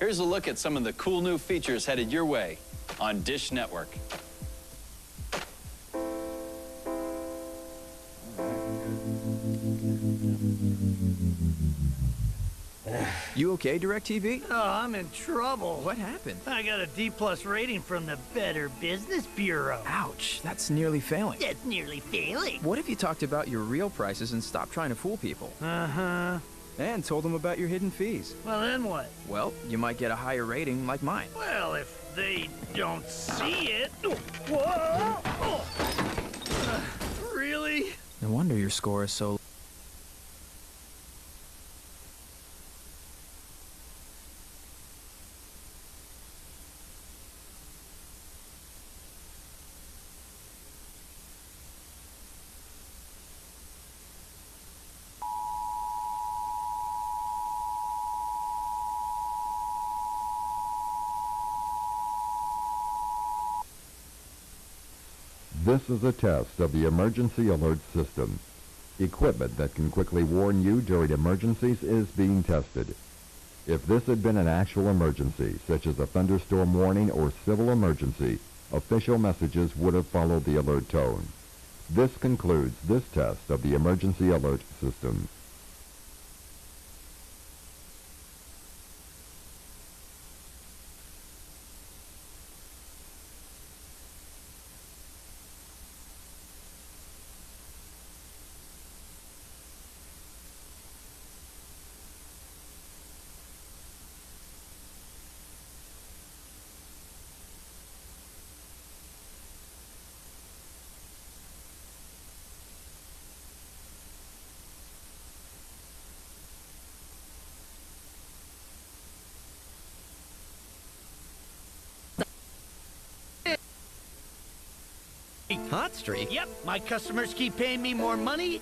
Here's a look at some of the cool new features headed your way on Dish Network. You okay, DirecTV? Oh, I'm in trouble. What happened? I got a D+ rating from the Better Business Bureau. Ouch, that's nearly failing. That's nearly failing. What if you talked about your real prices and stopped trying to fool people? Uh-huh. And told them about your hidden fees? Well, then what? Well, you might get a higher rating like mine. Well, if they don't see it... Whoa! Really? No wonder your score is so... This is a test of the emergency alert system. Equipment that can quickly warn you during emergencies is being tested. If this had been an actual emergency, such as a thunderstorm warning or civil emergency, official messages would have followed the alert tone. This concludes this test of the emergency alert system. Hot streak? Yep, my customers keep paying me more money